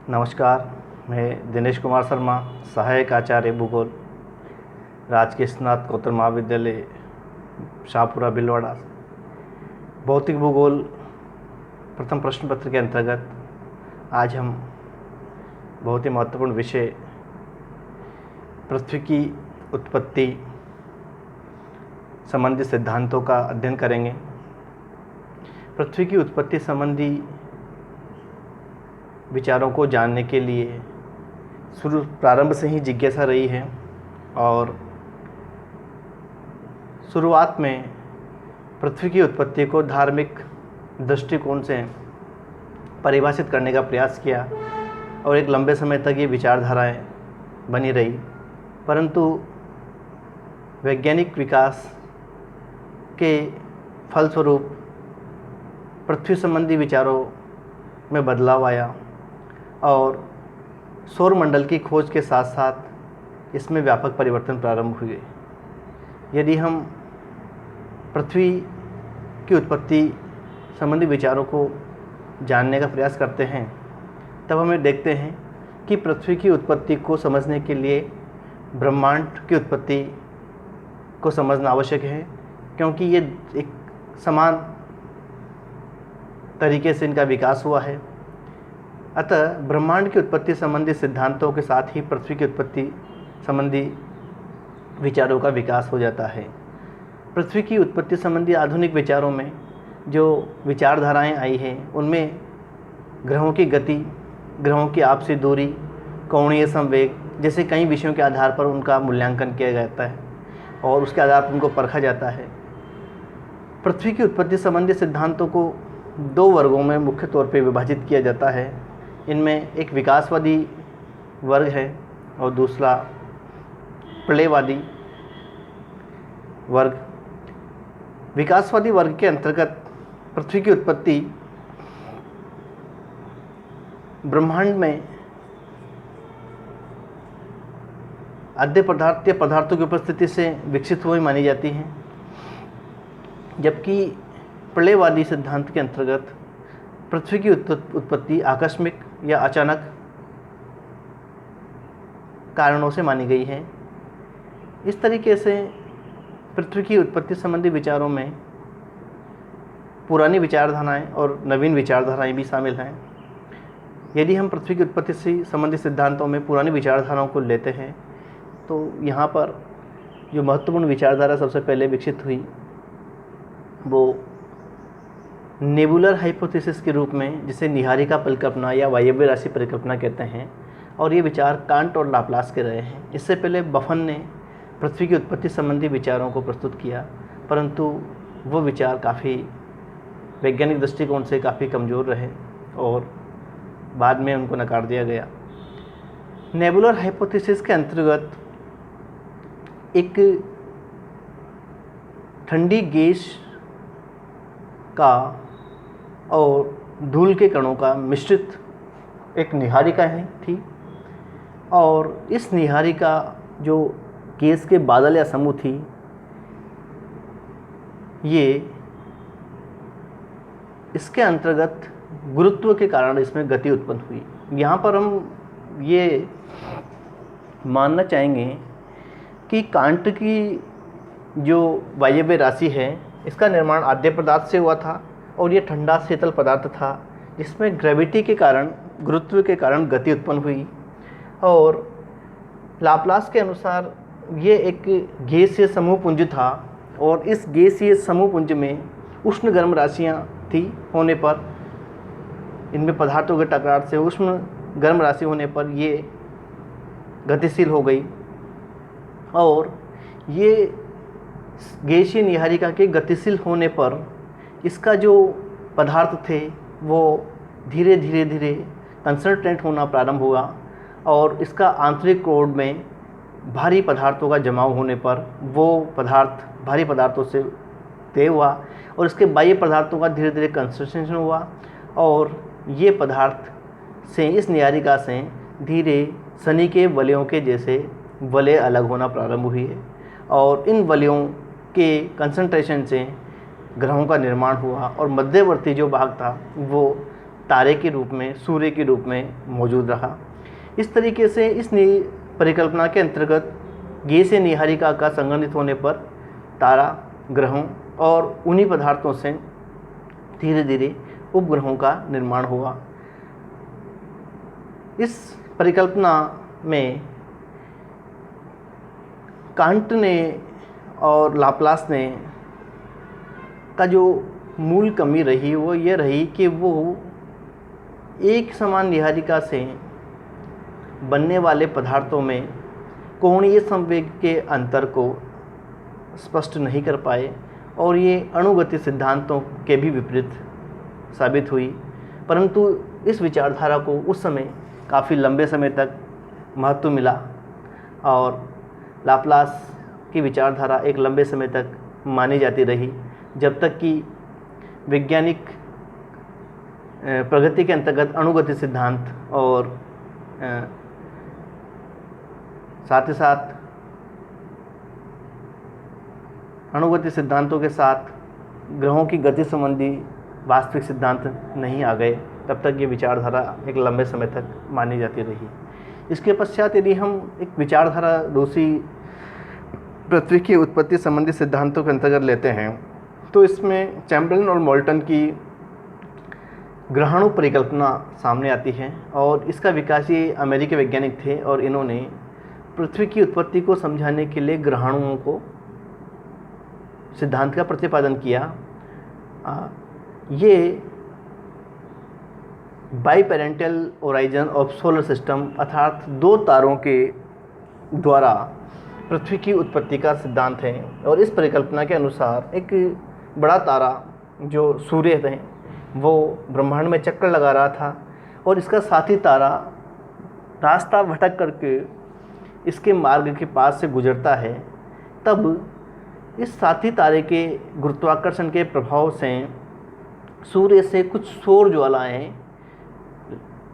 नमस्कार। मैं दिनेश कुमार शर्मा, सहायक आचार्य भूगोल, राजकीय स्नातकोत्तर महाविद्यालय शाहपुरा भीलवाड़ा। भौतिक भूगोल प्रथम प्रश्न पत्र के अंतर्गत आज हम बहुत ही महत्वपूर्ण विषय पृथ्वी की उत्पत्ति संबंधी सिद्धांतों का अध्ययन करेंगे। पृथ्वी की उत्पत्ति संबंधी विचारों को जानने के लिए प्रारंभ से ही जिज्ञासा रही है और शुरुआत में पृथ्वी की उत्पत्ति को धार्मिक दृष्टिकोण से परिभाषित करने का प्रयास किया और एक लंबे समय तक ये विचारधाराएं बनी रही, परंतु वैज्ञानिक विकास के फलस्वरूप पृथ्वी संबंधी विचारों में बदलाव आया और सौर मंडल की खोज के साथ साथ इसमें व्यापक परिवर्तन प्रारंभ हुए। यदि हम पृथ्वी की उत्पत्ति संबंधी विचारों को जानने का प्रयास करते हैं तब हमें देखते हैं कि पृथ्वी की उत्पत्ति को समझने के लिए ब्रह्मांड की उत्पत्ति को समझना आवश्यक है, क्योंकि ये एक समान तरीके से इनका विकास हुआ है। अतः ब्रह्मांड की उत्पत्ति संबंधी सिद्धांतों के साथ ही पृथ्वी की उत्पत्ति संबंधी विचारों का विकास हो जाता है। पृथ्वी की उत्पत्ति संबंधी आधुनिक विचारों में जो विचारधाराएं आई हैं उनमें ग्रहों की गति, ग्रहों की आपसी दूरी, कोणीय संवेग जैसे कई विषयों के आधार पर उनका मूल्यांकन किया जाता है और उसके आधार पर उनको परखा जाता है। पृथ्वी की उत्पत्ति संबंधी सिद्धांतों को दो वर्गों में मुख्य तौर पर विभाजित किया जाता है। इनमें एक विकासवादी वर्ग है और दूसरा प्रलयवादी वर्ग। विकासवादी वर्ग के अंतर्गत पृथ्वी की उत्पत्ति ब्रह्मांड में आद्य पदार्थ या पदार्थों की उपस्थिति से विकसित हुई मानी जाती है, जबकि प्रलयवादी सिद्धांत के अंतर्गत पृथ्वी की उत्पत्ति आकस्मिक या अचानक कारणों से मानी गई है। इस तरीके से पृथ्वी की उत्पत्ति संबंधी विचारों में पुरानी विचारधाराएं और नवीन विचारधाराएं भी शामिल हैं। यदि हम पृथ्वी की उत्पत्ति से संबंधित सिद्धांतों में पुरानी विचारधाराओं को लेते हैं तो यहाँ पर जो महत्वपूर्ण विचारधारा सबसे पहले विकसित हुई वो नेबुलर हाइपोथेसिस के रूप में, जिसे निहारिका परिकल्पना या वायव्य राशि परिकल्पना कहते हैं, और ये विचार कांट और लाप्लास के रहे हैं। इससे पहले बफन ने पृथ्वी की उत्पत्ति संबंधी विचारों को प्रस्तुत किया, परंतु वो विचार काफ़ी वैज्ञानिक दृष्टिकोण से काफ़ी कमज़ोर रहे और बाद में उनको नकार दिया गया। नेबुलर हाइपोथेसिस के अंतर्गत एक ठंडी गैस का और धूल के कणों का मिश्रित एक निहारिका थी और इस निहारिका जो गैस के बादल या समूह थी, ये इसके अंतर्गत गुरुत्व के कारण इसमें गति उत्पन्न हुई। यहाँ पर हम ये मानना चाहेंगे कि कांट की जो वायव्य राशि है इसका निर्माण आद्य पदार्थ से हुआ था और ये ठंडा शीतल पदार्थ था जिसमें ग्रेविटी के कारण, गुरुत्व के कारण गति उत्पन्न हुई। और लाप्लास के अनुसार ये एक गैसीय समूह पुंज था और इस गैसीय समूह पुंज में उष्ण गर्म राशियाँ थी होने पर, इनमें पदार्थों के टकराव से उष्ण गर्म राशि होने पर ये गतिशील हो गई और ये गैसीय निहारिका के गतिशील होने पर इसका जो पदार्थ थे वो धीरे धीरे कंसंट्रेट होना प्रारंभ हुआ और इसका आंतरिक कोर में भारी पदार्थों का जमाव होने पर वो पदार्थ भारी पदार्थों से तय हुआ और इसके बाह्य पदार्थों का धीरे धीरे कंसंट्रेशन हुआ और ये पदार्थ से, इस निहारिका से धीरे शनि के वलयों के जैसे वलय अलग होना प्रारंभ हुए और इन वलयों के कंसंट्रेशन से ग्रहों का निर्माण हुआ और मध्यवर्ती जो भाग था वो तारे के रूप में, सूर्य के रूप में मौजूद रहा। इस तरीके से इस परिकल्पना के अंतर्गत गैस नीहारिका का संघनित होने पर तारा, ग्रहों और उन्हीं पदार्थों से धीरे धीरे उपग्रहों का निर्माण हुआ। इस परिकल्पना में कांट ने और लाप्लास ने का जो मूल कमी रही वो ये रही कि वो एक समान नीहारिका से बनने वाले पदार्थों में कोणीय संवेग के अंतर को स्पष्ट नहीं कर पाए और ये अणुगति सिद्धांतों के भी विपरीत साबित हुई। परंतु इस विचारधारा को उस समय काफ़ी लंबे समय तक महत्व मिला और लाप्लास की विचारधारा एक लंबे समय तक मानी जाती रही, जब तक कि वैज्ञानिक प्रगति के अंतर्गत अणुगति सिद्धांत और साथ ही साथ अणुगति सिद्धांतों के साथ ग्रहों की गति संबंधी वास्तविक सिद्धांत नहीं आ गए, तब तक ये विचारधारा एक लंबे समय तक मानी जाती रही। इसके पश्चात यदि हम एक विचारधारा दूसरी पृथ्वी की उत्पत्ति संबंधी सिद्धांतों के अंतर्गत लेते हैं तो इसमें चैम्बरलेन और मोल्टन की ग्रहाणु परिकल्पना सामने आती है और इसका विकास ये अमेरिकी वैज्ञानिक थे और इन्होंने पृथ्वी की उत्पत्ति को समझाने के लिए ग्रहाणुओं को सिद्धांत का प्रतिपादन किया। ये बाईपेरेंटल ओराइजन ऑफ सोलर सिस्टम अर्थात दो तारों के द्वारा पृथ्वी की उत्पत्ति का सिद्धांत है और इस परिकल्पना के अनुसार एक बड़ा तारा जो सूर्य है वो ब्रह्मांड में चक्कर लगा रहा था और इसका साथी तारा रास्ता भटक करके इसके मार्ग के पास से गुजरता है। तब इस साथी तारे के गुरुत्वाकर्षण के प्रभाव से सूर्य से कुछ सौर ज्वालाएं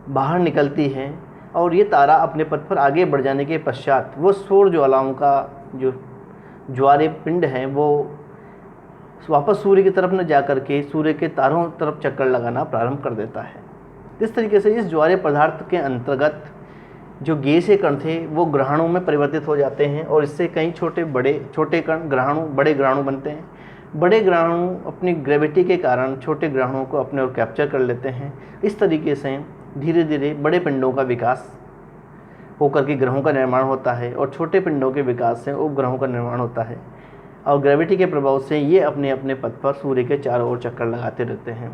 बाहर निकलती हैं और ये तारा अपने पथ पर आगे बढ़ जाने के पश्चात वो सौर ज्वालाओं का जो ज्वारे पिंड हैं वो वापस सूर्य की तरफ न जाकर के सूर्य के तारों तरफ चक्कर लगाना प्रारंभ कर देता है। इस तरीके से इस ज्वारे पदार्थ के अंतर्गत जो गैसीय कण थे वो ग्रहाणुओं में परिवर्तित हो जाते हैं और इससे कई छोटे कण ग्रहाणु बड़े ग्रहाणु बनते हैं। बड़े ग्रहाणु अपनी ग्रेविटी के कारण छोटे ग्रहाणुओं को अपने ओर कैप्चर कर लेते हैं। इस तरीके से धीरे धीरे बड़े पिंडों का विकास होकर के ग्रहों का निर्माण होता है और छोटे पिंडों के विकास से उपग्रहों का निर्माण होता है और ग्रेविटी के प्रभाव से ये अपने अपने पथ पर सूर्य के चारों ओर चक्कर लगाते रहते हैं।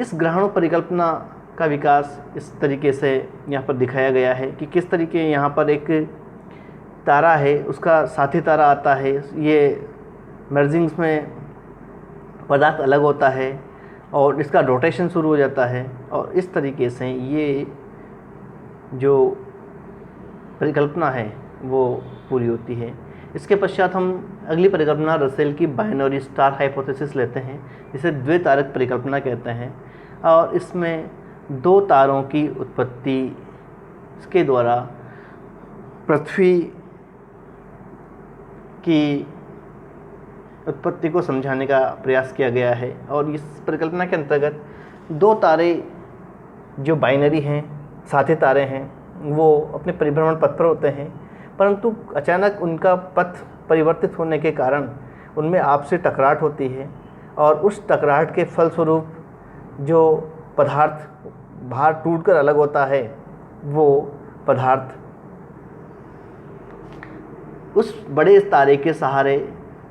इस ग्रहाणु परिकल्पना का विकास इस तरीके से यहाँ पर दिखाया गया है कि किस तरीके यहाँ पर एक तारा है, उसका साथी तारा आता है, ये मर्जिंग्स में पदार्थ अलग होता है और इसका रोटेशन शुरू हो जाता है और इस तरीके से ये जो परिकल्पना है वो पूरी होती है। इसके पश्चात हम अगली परिकल्पना रसेल की बाइनरी स्टार हाइपोथेसिस लेते हैं, जिसे द्वितारक परिकल्पना कहते हैं और इसमें दो तारों की उत्पत्ति के द्वारा पृथ्वी की उत्पत्ति को समझाने का प्रयास किया गया है। और इस परिकल्पना के अंतर्गत दो तारे जो बाइनरी हैं, साथी तारे हैं, वो अपने परिभ्रमण पथ पर होते हैं, परंतु अचानक उनका पथ परिवर्तित होने के कारण उनमें आपसी टकराहट होती है और उस टकराहट के फलस्वरूप जो पदार्थ बाहर टूटकर अलग होता है वो पदार्थ उस बड़े तारे के सहारे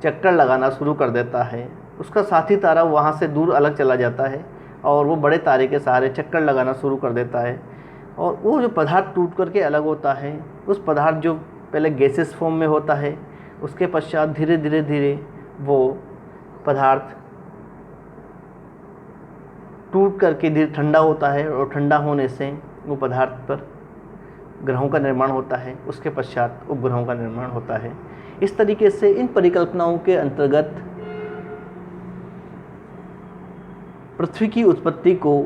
चक्कर लगाना शुरू कर देता है। उसका साथी तारा वहाँ से दूर अलग चला जाता है और वो बड़े तारे के सहारे चक्कर लगाना शुरू कर देता है और वो जो पदार्थ टूट करके अलग होता है, उस पदार्थ जो पहले गैसेस फॉर्म में होता है, उसके पश्चात धीरे धीरे वो पदार्थ टूट करके धीरे ठंडा होता है और ठंडा होने से वो पदार्थ पर ग्रहों का निर्माण होता है, उसके पश्चात उपग्रहों का निर्माण होता है। इस तरीके से इन परिकल्पनाओं के अंतर्गत पृथ्वी की उत्पत्ति को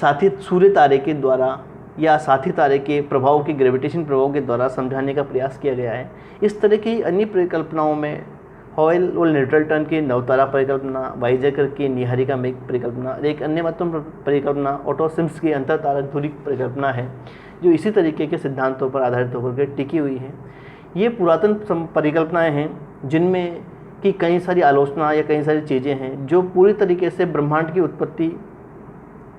साथी सूर्य तारे के द्वारा या साथी तारे के प्रभाव की ग्रेविटेशन प्रभाव के द्वारा समझाने का प्रयास किया गया है। इस तरह की अन्य परिकल्पनाओं में हॉयल और न्यूट्रलटन की नवतारा परिकल्पना, वाइजेकर की निहारिका मेघ परिकल्पना, एक अन्य महत्वपूर्ण परिकल्पना ओटो सिम्स की अंतरतारक दूरी परिकल्पना है, जो इसी तरीके के सिद्धांतों पर आधारित होकर के टिकी हुई है। ये पुरातन परिकल्पनाएं हैं जिनमें कि कई सारी आलोचना या कई सारी चीज़ें हैं जो पूरी तरीके से ब्रह्मांड की उत्पत्ति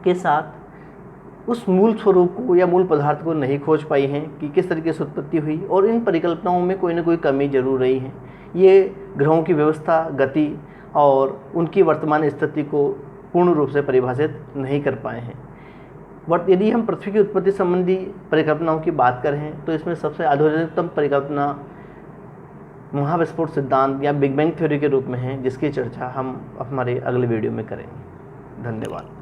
के साथ उस मूल स्वरूप को या मूल पदार्थ को नहीं खोज पाई हैं कि किस तरीके से उत्पत्ति हुई, और इन परिकल्पनाओं में कोई ना कोई कमी जरूर रही है। ये ग्रहों की व्यवस्था, गति और उनकी वर्तमान स्थिति को पूर्ण रूप से परिभाषित नहीं कर पाए हैं। यदि हम पृथ्वी की उत्पत्ति संबंधी परिकल्पनाओं की बात करें तो इसमें सबसे आधुनिकतम परिकल्पना महाविस्फोट सिद्धांत या बिग बैंग थ्योरी के रूप में है, जिसकी चर्चा हम हमारे अगले वीडियो में करेंगे। धन्यवाद।